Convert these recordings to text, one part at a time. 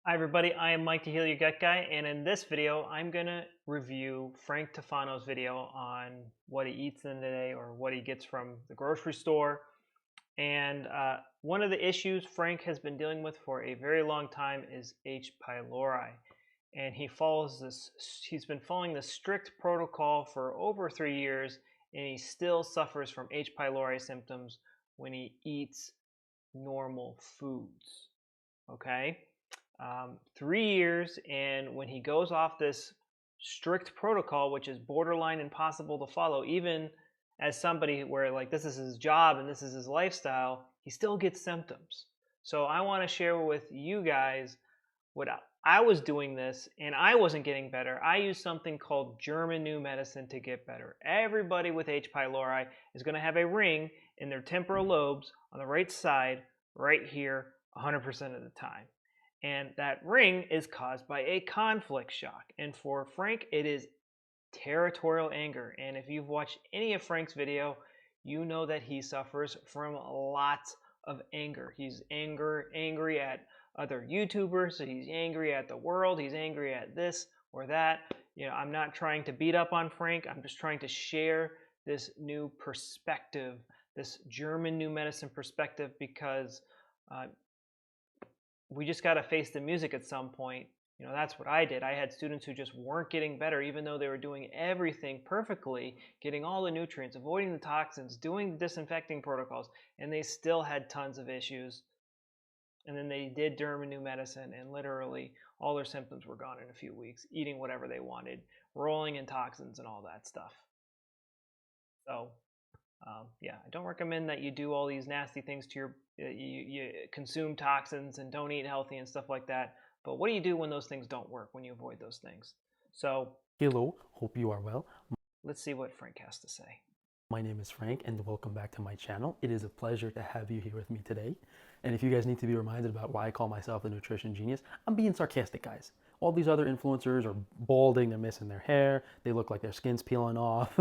Hi everybody, I am Mike the Heal Your Gut Guy, and in this video, I'm gonna review Frank Tufano's video on what he eats in a day or what he gets from the grocery store. And one of the issues Frank has been dealing with for a very long time is H. pylori. And he's been following this strict protocol for over 3 years, and he still suffers from H. pylori symptoms when he eats normal foods. Okay? 3 years, and when he goes off this strict protocol, which is borderline impossible to follow, even as somebody where like this is his job and this is his lifestyle, he still gets symptoms. So I want to share with you guys what I was doing this and I wasn't getting better. I used something called German New Medicine to get better. Everybody with H. pylori is going to have a ring in their temporal lobes on the right side, right here, 100% of the time. And that ring is caused by a conflict shock. And for Frank, it is territorial anger. And if you've watched any of Frank's video, you know that he suffers from lots of anger. He's angry at other YouTubers, he's angry at the world, he's angry at this or that. I'm not trying to beat up on Frank. I'm just trying to share this new perspective, this German New Medicine perspective, because we just got to face the music at some point. That's what I did. I had students who just weren't getting better, even though they were doing everything perfectly, getting all the nutrients, avoiding the toxins, doing the disinfecting protocols, and they still had tons of issues. And then they did Derma New Medicine, and literally all their symptoms were gone in a few weeks, eating whatever they wanted, rolling in toxins and all that stuff. So yeah, I don't recommend that you do all these nasty things to your, you consume toxins and don't eat healthy and stuff like that. But what do you do when those things don't work, when you avoid those things? So Hello, hope you are well. let's see what Frank has to say. My name is Frank and welcome back to my channel. It is a pleasure to have you here with me today. And if you guys need to be reminded about why I call myself the nutrition genius, I'm being sarcastic, guys. All these other influencers are balding, they're missing their hair, they look like their skin's peeling off.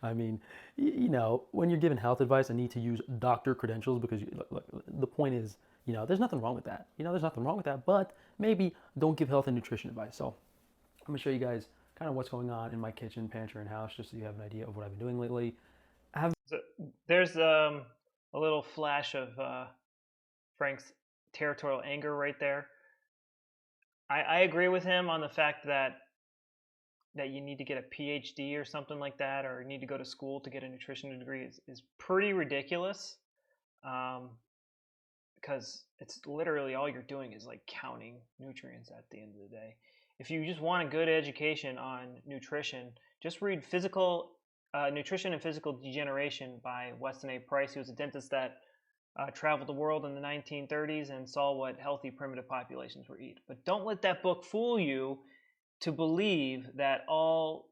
I mean, when you're given health advice, I need to use doctor credentials because look, the point is, there's nothing wrong with that. There's nothing wrong with that, but maybe don't give health and nutrition advice. So I'm gonna show you guys kind of what's going on in my kitchen, pantry, and house, just so you have an idea of what I've been doing lately. So there's a little flash of Frank's territorial anger right there. I agree with him on the fact that you need to get a PhD or something like that, or need to go to school to get a nutrition degree is pretty ridiculous. Because it's literally all you're doing is like counting nutrients at the end of the day. If you just want a good education on nutrition, just read Physical Nutrition and Physical Degeneration by Weston A. Price. He was a dentist that traveled the world in the 1930s and saw what healthy primitive populations were eat. But don't let that book fool you to believe that all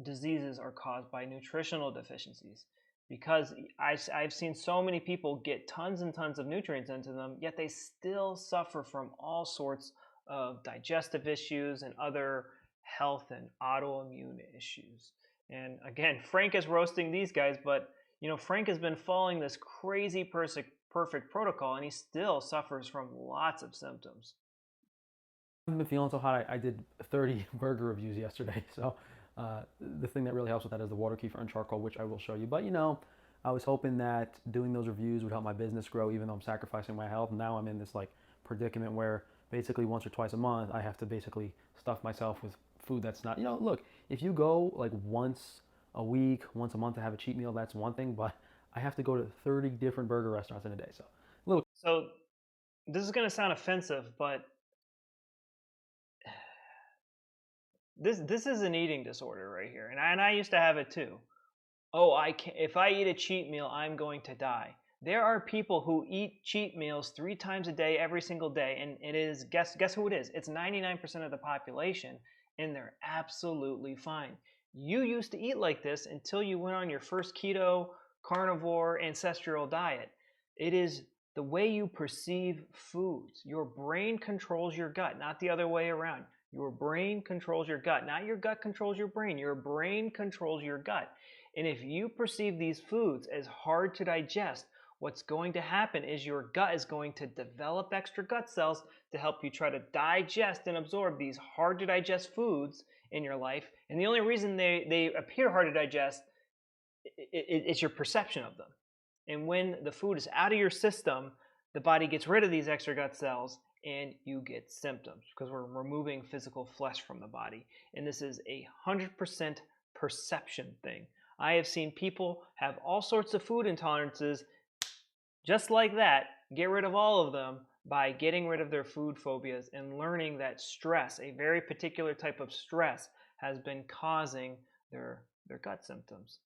diseases are caused by nutritional deficiencies, because I've seen so many people get tons and tons of nutrients into them, yet they still suffer from all sorts of digestive issues and other health and autoimmune issues. And again, Frank is roasting these guys, but Frank has been following this crazy perfect protocol, and he still suffers from lots of symptoms. I've been feeling so hot. I did 30 burger reviews yesterday. So the thing that really helps with that is the water kefir and charcoal, which I will show you. But I was hoping that doing those reviews would help my business grow, even though I'm sacrificing my health. Now I'm in this like predicament where basically once or twice a month I have to basically stuff myself with food that's not. Look, if you go like once a week, once a month to have a cheat meal, that's one thing. But I have to go to 30 different burger restaurants in a day. So a little. So this is going to sound offensive, but this is an eating disorder right here, and I used to have it too. Oh, I can't, if I eat a cheat meal, I'm going to die. There are people who eat cheat meals 3 times a day, every single day, and it is, guess who it is? It's 99% of the population, and they're absolutely fine. You used to eat like this until you went on your first keto, carnivore, ancestral diet. It is the way you perceive foods. Your brain controls your gut, not the other way around. Your brain controls your gut, not your gut controls your brain. Your brain controls your gut. And if you perceive these foods as hard to digest, what's going to happen is your gut is going to develop extra gut cells to help you try to digest and absorb these hard to digest foods in your life. And the only reason they appear hard to digest is your perception of them. And when the food is out of your system, the body gets rid of these extra gut cells and you get symptoms because we're removing physical flesh from the body. And this is 100% perception thing. I have seen people have all sorts of food intolerances just like that, get rid of all of them by getting rid of their food phobias and learning that stress, a very particular type of stress, has been causing their gut symptoms.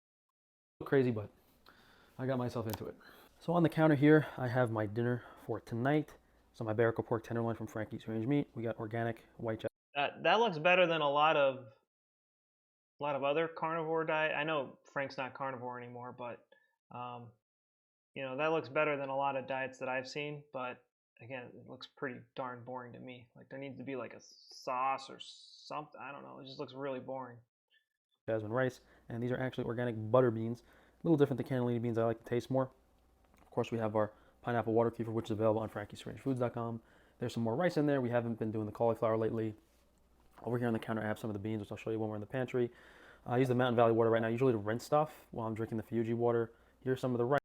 Crazy, but I got myself into it. So on the counter here, I have my dinner for tonight. So my Barracuda pork tenderloin from Frankie's Range Meat. We got organic white chocolate. That looks better than a lot of other carnivore diet. I know Frank's not carnivore anymore, but you know, that looks better than a lot of diets that I've seen. But again, it looks pretty darn boring to me. Like there needs to be like a sauce or something. I don't know. It just looks really boring. Jasmine rice, and these are actually organic butter beans. A little different than cannellini beans. I like the taste more. Of course, we have our pineapple water kefir, which is available on frankiesrangefoods.com. There's some more rice in there. We haven't been doing the cauliflower lately. Over here on the counter, I have some of the beans, which I'll show you when we're in the pantry. I use the Mountain Valley water right now, usually to rinse stuff while I'm drinking the Fuji water. Here's some of the rice.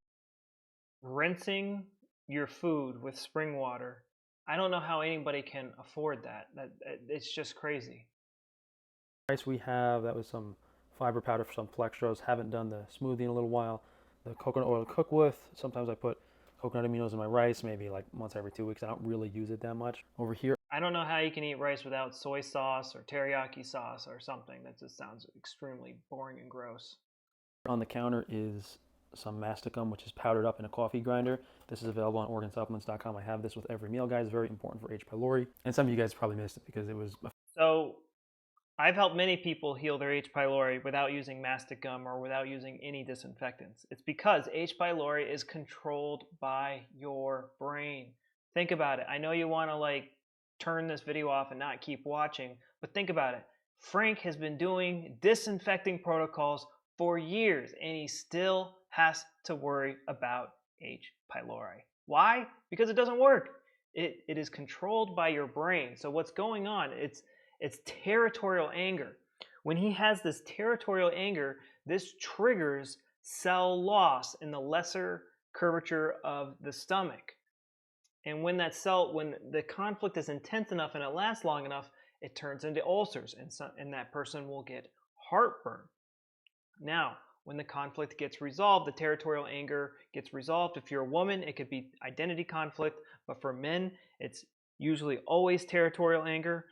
Rinsing your food with spring water. I don't know how anybody can afford that. It's just crazy. Rice we have, that was some fiber powder for some Plextros. Haven't done the smoothie in a little while. The coconut oil to cook with. Sometimes I put coconut aminos in my rice, maybe like once every 2 weeks. I don't really use it that much. Over here, I don't know how you can eat rice without soy sauce or teriyaki sauce or something. That just sounds extremely boring and gross. On the counter is some Masticum, which is powdered up in a coffee grinder. This is available on organsupplements.com. I have this with every meal, guys. Very important for H. pylori. And some of you guys probably missed it because it was... So I've helped many people heal their H. pylori without using Masticum or without using any disinfectants. It's because H. pylori is controlled by your brain. Think about it. I know you want to like turn this video off and not keep watching, but think about it. Frank has been doing disinfecting protocols for years and he still has to worry about H. pylori. Why? Because it doesn't work. It is controlled by your brain. So what's going on? It's territorial anger. When he has this territorial anger, this triggers cell loss in the lesser curvature of the stomach. And when the conflict is intense enough and it lasts long enough, it turns into ulcers, and that person will get heartburn. Now, when the conflict gets resolved, the territorial anger gets resolved. If you're a woman, it could be identity conflict, but for men, it's usually always territorial anger,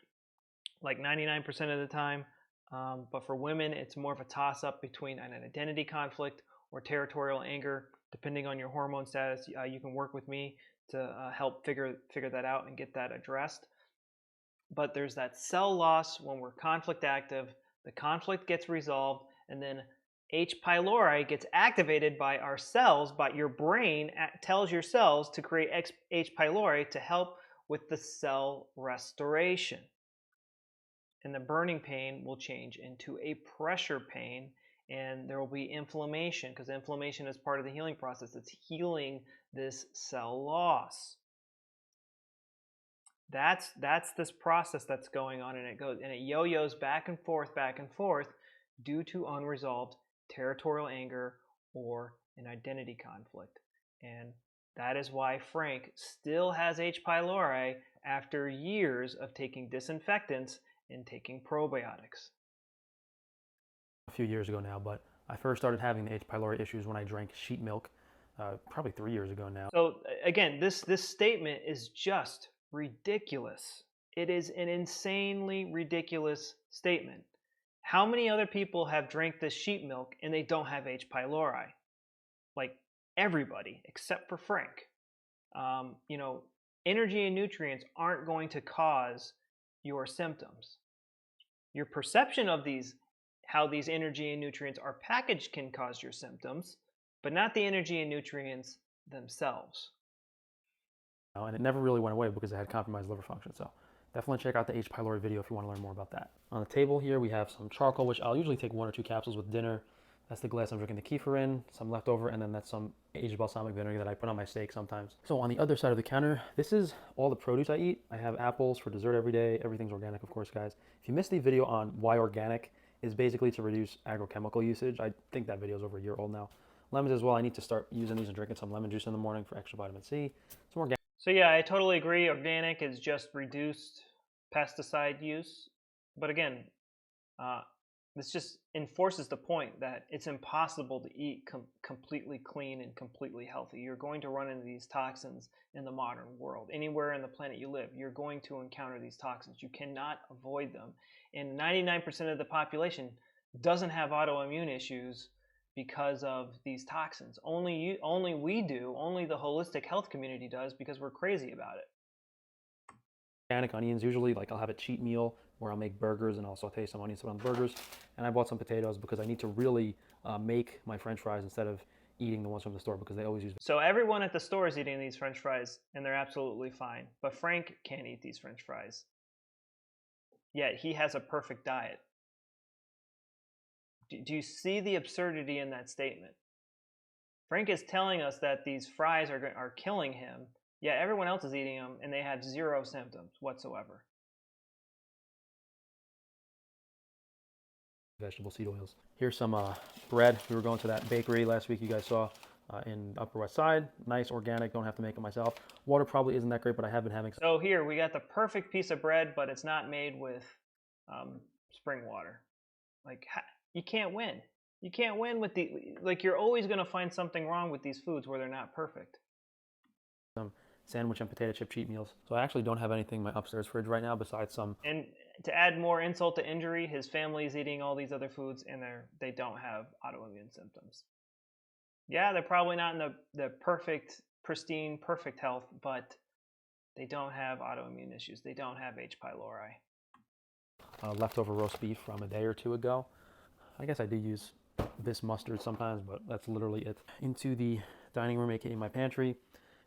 like 99% of the time. But for women, it's more of a toss-up between an identity conflict or territorial anger. Depending on your hormone status, you can work with me to help figure that out and get that addressed. But there's that cell loss when we're conflict active. The conflict gets resolved, and then H. pylori gets activated by our cells, but your brain tells your cells to create H. pylori to help with the cell restoration. And the burning pain will change into a pressure pain, and there will be inflammation because inflammation is part of the healing process. It's healing this cell loss. That's this process that's going on, and it yo-yos back and forth due to unresolved territorial anger or an identity conflict. And that is why Frank still has H. pylori after years of taking disinfectants and taking probiotics. A few years ago now, but I first started having the H. pylori issues when I drank sheep milk, probably 3 years ago now. So again, this statement is just ridiculous. It is an insanely ridiculous statement. How many other people have drank this sheep milk and they don't have H. pylori? Like everybody except for Frank. You know, energy and nutrients aren't going to cause your symptoms. Your perception of how these energy and nutrients are packaged can cause your symptoms, but not the energy and nutrients themselves. And it never really went away because it had compromised liver function. So definitely check out the H. pylori video if you want to learn more about that. On the table here, we have some charcoal, which I'll usually take 1 or 2 capsules with dinner. That's the glass I'm drinking the kefir in, some leftover, and then that's some aged balsamic vinegar that I put on my steak sometimes. So on the other side of the counter, this is all the produce I eat. I have apples for dessert every day. Everything's organic, of course, guys. If you missed the video on why organic is basically to reduce agrochemical usage, I think that video is over a year old now. Lemons as well. I need to start using these and drinking some lemon juice in the morning for extra vitamin C. Some organic. So yeah, I totally agree. Organic is just reduced pesticide use. But again, this just enforces the point that it's impossible to eat completely clean and completely healthy. You're going to run into these toxins in the modern world. Anywhere on the planet you live, you're going to encounter these toxins. You cannot avoid them. And 99% of the population doesn't have autoimmune issues because of these toxins. Only we do, only the holistic health community does, because we're crazy about it. Organic onions, usually like I'll have a cheat meal where I'll make burgers and I'll saute some onions on the burgers. And I bought some potatoes because I need to really make my French fries instead of eating the ones from the store, because they always use. So everyone at the store is eating these French fries and they're absolutely fine. But Frank can't eat these French fries. Yet he has a perfect diet. Do you see the absurdity in that statement? Frank is telling us that these fries are killing him, yet everyone else is eating them and they have zero symptoms whatsoever. Vegetable seed oils. Here's some bread. We were going to that bakery last week you guys saw in Upper West Side. Nice, organic, don't have to make it myself. Water probably isn't that great, but I have been having some. So here we got the perfect piece of bread, but it's not made with spring water. Like, you can't win. You can't win with like, you're always going to find something wrong with these foods where they're not perfect. Some sandwich and potato chip cheat meals. So I actually don't have anything in my upstairs fridge right now besides some. And to add more insult to injury, his family's eating all these other foods and they don't have autoimmune symptoms. Yeah, they're probably not in the perfect, pristine, perfect health, but they don't have autoimmune issues. They don't have H. pylori. Leftover roast beef from a day or two ago. I guess I do use this mustard sometimes, but that's literally it. Into the dining room, aka my pantry.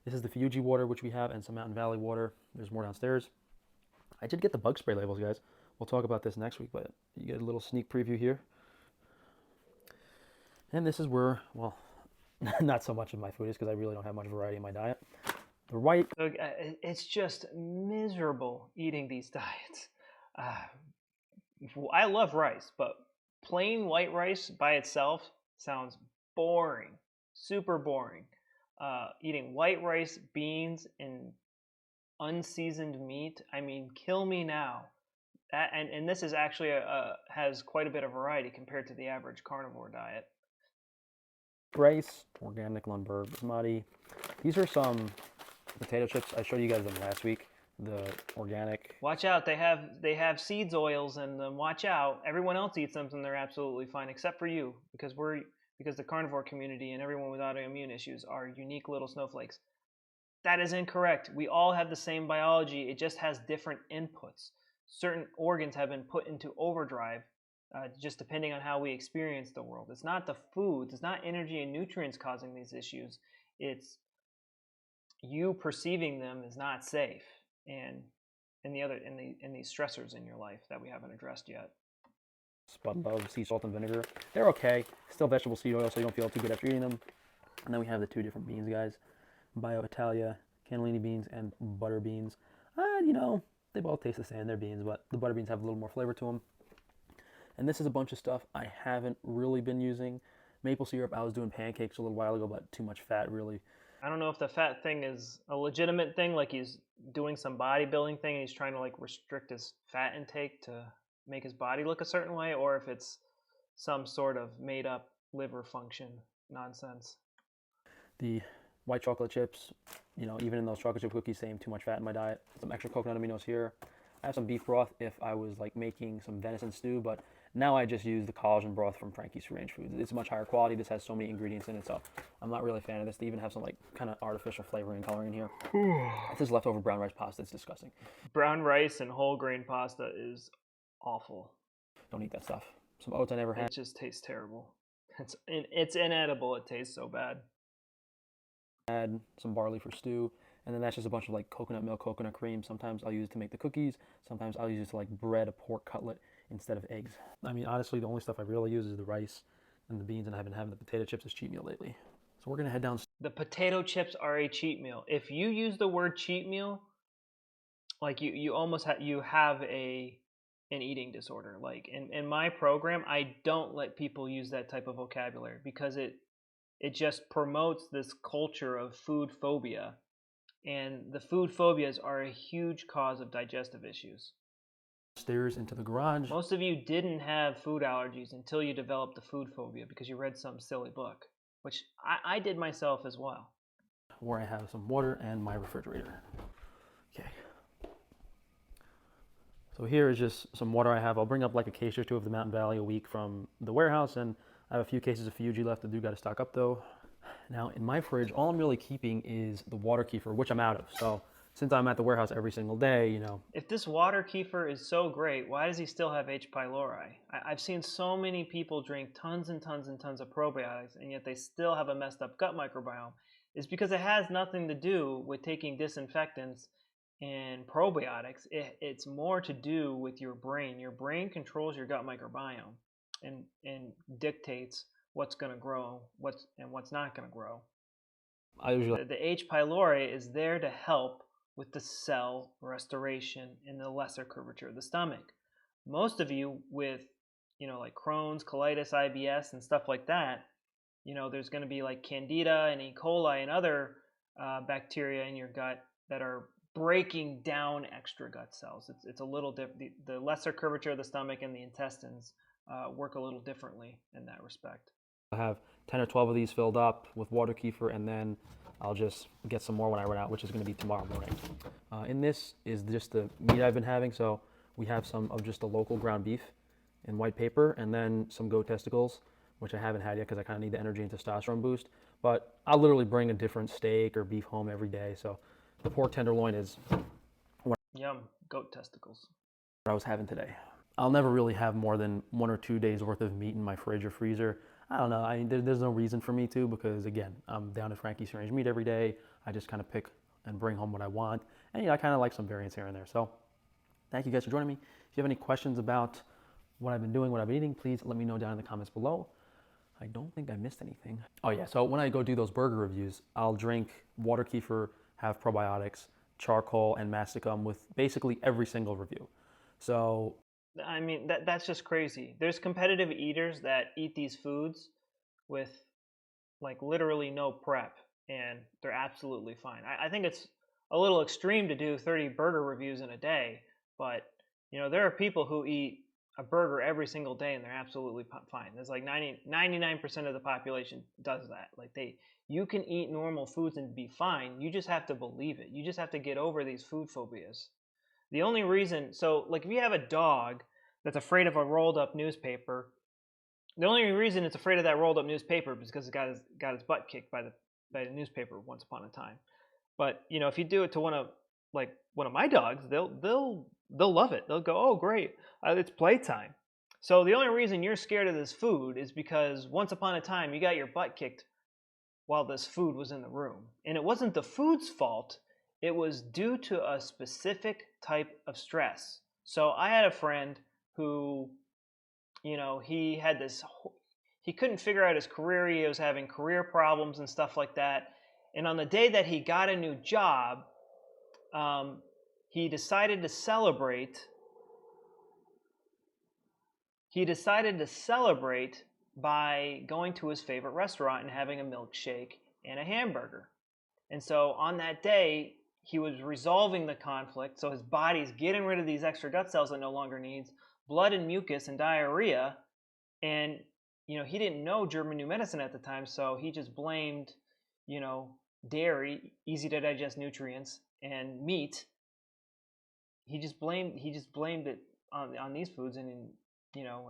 This is the Fuji water, which we have, and some Mountain Valley water. There's more downstairs. I did get the bug spray labels, guys. We'll talk about this next week, but you get a little sneak preview here. And this is where, well, not so much of my food is, because I really don't have much variety in my diet. The white. It's just miserable eating these diets. I love rice, but plain white rice by itself sounds boring, super boring. Eating white rice, beans, and unseasoned meat, I mean, kill me now. And this is actually has quite a bit of variety compared to the average carnivore diet. Rice, organic Lundberg basmati. These are some potato chips. I showed you guys them last week. The organic. Watch out! They have seeds oils in them. Watch out! Everyone else eats them and they're absolutely fine, except for you, because the carnivore community and everyone with autoimmune issues are unique little snowflakes. That is incorrect. We all have the same biology. It just has different inputs. Certain organs have been put into overdrive, just depending on how we experience the world. It's not the foods. It's not energy and nutrients causing these issues. It's you perceiving them as not safe, and these stressors in your life that we haven't addressed yet. Spud Love, sea salt and vinegar. They're okay. Still vegetable seed oil, so you don't feel too good after eating them. And then we have the two different beans, guys. Bio Italia, cannellini beans, and butter beans. You know, they both taste the same. They're beans, but the butter beans have a little more flavor to them. And this is a bunch of stuff I haven't really been using. Maple syrup, I was doing pancakes a little while ago, but too much fat, really. I don't know if the fat thing is a legitimate thing, like he's doing some bodybuilding thing and he's trying to like restrict his fat intake to make his body look a certain way, or if it's some sort of made up liver function nonsense. The white chocolate chips, you know, even in those chocolate chip cookies, same too much fat in my diet. Some extra coconut aminos here. I have some beef broth if I was like making some venison stew, but now I just use the collagen broth from Frankie's Free Range Foods. It's much higher quality. This has so many ingredients in it, so I'm not really a fan of this. They even have some like kind of artificial flavoring and coloring in here. This is leftover brown rice pasta. It's disgusting. Brown rice and whole grain pasta is awful. Don't eat that stuff. Some oats I never had. It just tastes terrible. It's inedible. It tastes so bad. Add some barley for stew, and then that's just a bunch of like coconut milk, coconut cream. Sometimes I'll use it to make the cookies. Sometimes I'll use it to like bread a pork cutlet instead of eggs. I mean, honestly, the only stuff I really use is the rice, and the beans, and I've been having the potato chips as cheat meal lately. So we're gonna head down. The potato chips are a cheat meal. If you use the word cheat meal, like you almost you have an eating disorder. Like in my program, I don't let people use that type of vocabulary because it just promotes this culture of food phobia, and the food phobias are a huge cause of digestive issues. Stairs into the garage. Most of you didn't have food allergies until you developed the food phobia because you read some silly book, which I did myself as well. Where I have some water and my refrigerator. Okay. So here is just some water I have. I'll bring up like a case or two of the Mountain Valley a week from the warehouse, and I have a few cases of Fuji left. I do got to stock up though. Now in my fridge, all I'm really keeping is the water kefir, which I'm out of. So since I'm at the warehouse every single day, you know. If this water kefir is so great, why does he still have H. pylori? I've seen so many people drink tons and tons and tons of probiotics, and yet they still have a messed up gut microbiome. It's because it has nothing to do with taking disinfectants and probiotics. It's more to do with your brain. Your brain controls your gut microbiome and dictates what's going to grow, what's not going to grow. I usually The H. pylori is there to help with the cell restoration in the lesser curvature of the stomach. Most of you with, like Crohn's, colitis, IBS, and stuff like that, there's going to be like Candida and E. coli and other bacteria in your gut that are breaking down extra gut cells. It's a little different. The lesser curvature of the stomach and the intestines work a little differently in that respect. I have 10 or 12 of these filled up with water kefir, and then I'll just get some more when I run out, which is going to be tomorrow morning. In this is just the meat I've been having. So we have some of just the local ground beef in white paper, and then some goat testicles, which I haven't had yet because I kind of need the energy and testosterone boost. But I'll literally bring a different steak or beef home every day. So the pork tenderloin is Yum, goat testicles. what I was having today. I'll never really have more than 1 or 2 days worth of meat in my fridge or freezer. I don't know. There's no reason for me to, because again, I'm down to Frankie's Free Range Meat every day. I just kind of pick and bring home what I want. And I kind of like some variance here and there. So thank you guys for joining me. If you have any questions about what I've been doing, what I've been eating, please let me know down in the comments below. I don't think I missed anything. Oh yeah, so when I go do those burger reviews, I'll drink water kefir, have probiotics, charcoal, and masticum with basically every single review. So I mean, that's just crazy. There's competitive eaters that eat these foods with like literally no prep, and they're absolutely fine. I think it's a little extreme to do 30 burger reviews in a day, but there are people who eat a burger every single day and they're absolutely fine. There's like 99% of the population does that. Like you can eat normal foods and be fine. You just have to believe it. You just have to get over these food phobias. The only reason, so like if you have a dog that's afraid of a rolled up newspaper, the only reason it's afraid of that rolled up newspaper is because it got its butt kicked by the newspaper once upon a time. But if you do it to one of my dogs, they'll love it. They'll go, oh great, it's playtime. So the only reason you're scared of this food is because once upon a time you got your butt kicked while this food was in the room, and it wasn't the food's fault. It was due to a specific type of stress. So I had a friend who, he had he couldn't figure out his career. He was having career problems and stuff like that. And on the day that he got a new job, he decided to celebrate. He decided to celebrate by going to his favorite restaurant and having a milkshake and a hamburger. And so on that day, he was resolving the conflict, so his body's getting rid of these extra gut cells it no longer needs, blood and mucus and diarrhea, and he didn't know German New Medicine at the time, so he just blamed dairy, easy to digest nutrients, and meat. He just blamed it on these foods, and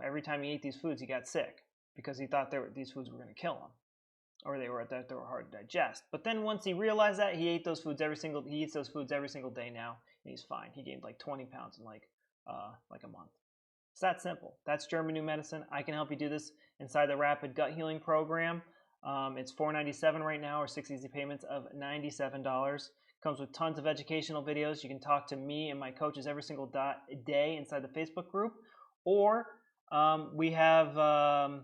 every time he ate these foods, he got sick because he thought these foods were going to kill him, or they were hard to digest. But then once he realized that, he eats those foods every single day now, and he's fine. He gained like 20 pounds in like a month. It's that simple. That's German New Medicine. I can help you do this inside the Rapid Gut Healing Program. It's $497 right now, or 6 easy payments of $97. Comes with tons of educational videos. You can talk to me and my coaches every single day inside the Facebook group, or we have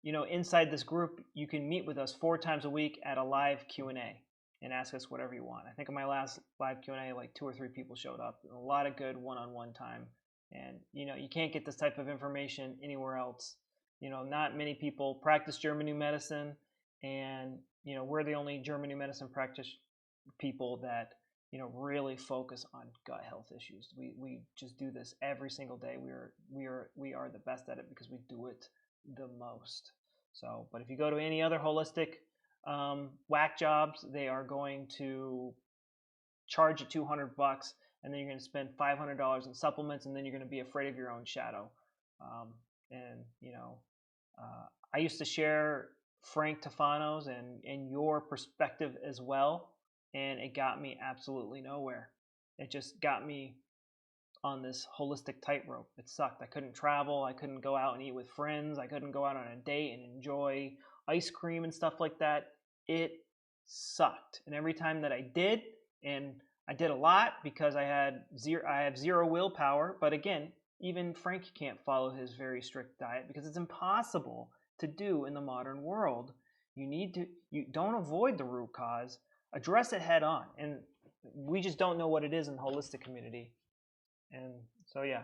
inside this group, you can meet with us 4 times a week at a live Q&A and ask us whatever you want. I think in my last live Q&A, like 2 or 3 people showed up. A lot of good one-on-one time. And, you can't get this type of information anywhere else. Not many people practice German New Medicine, and, we're the only German New Medicine practice people that, really focus on gut health issues. We just do this every single day. We are the best at it because we do it the most. So, but if you go to any other holistic whack jobs, they are going to charge you $200, and then you're going to spend $500 in supplements, and then you're going to be afraid of your own shadow. I used to share Frank Tufano's and your perspective as well, and it got me absolutely nowhere. It just got me on this holistic tightrope. It sucked. I couldn't travel. I couldn't go out and eat with friends. I couldn't go out on a date and enjoy ice cream and stuff like that. It sucked. And every time that I did, and I did a lot because I have zero willpower. But again, even Frank can't follow his very strict diet because it's impossible to do in the modern world. You don't avoid the root cause, address it head on. And we just don't know what it is in the holistic community. And so, yeah,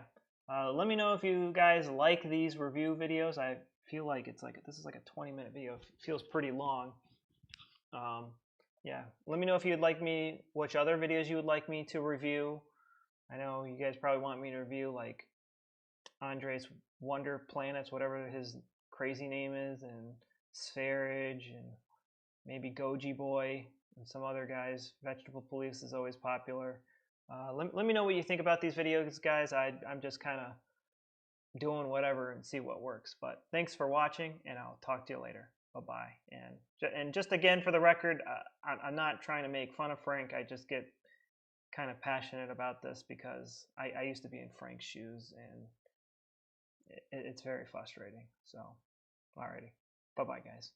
let me know if you guys like these review videos. I feel like this is like a 20-minute video. It feels pretty long. Yeah, let me know if you'd like me, which other videos you would like me to review. I know you guys probably want me to review like Andre's Wonder Planets, whatever his crazy name is, and Spherage, and maybe Goji Boy, and some other guys. Vegetable Police is always popular. Let me know what you think about these videos, guys. I'm just kind of doing whatever and see what works. But thanks for watching, and I'll talk to you later. Bye-bye. And just again, for the record, I'm not trying to make fun of Frank. I just get kind of passionate about this because I used to be in Frank's shoes, and it's very frustrating. So, alrighty. Bye-bye, guys.